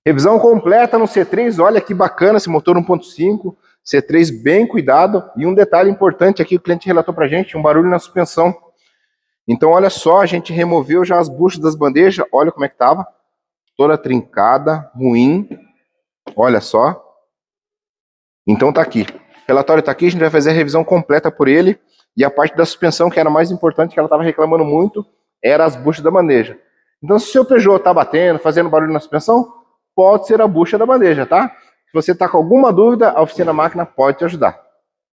Revisão completa no C3, olha que bacana esse motor 1.5, C3 bem cuidado. E um detalhe importante aqui, o cliente relatou pra gente, um barulho na suspensão. Então olha só, a gente removeu já as buchas das bandejas, olha como é que tava. Toda trincada, ruim, olha só. Então tá aqui, o relatório tá aqui, a gente vai fazer a revisão completa por ele. E a parte da suspensão, que era mais importante, que ela tava reclamando muito, era as buchas da bandeja. Então se o seu Peugeot tá batendo, fazendo barulho na suspensão, pode ser a bucha da bandeja, tá? Se você tá com alguma dúvida, a Oficina Máquina pode te ajudar.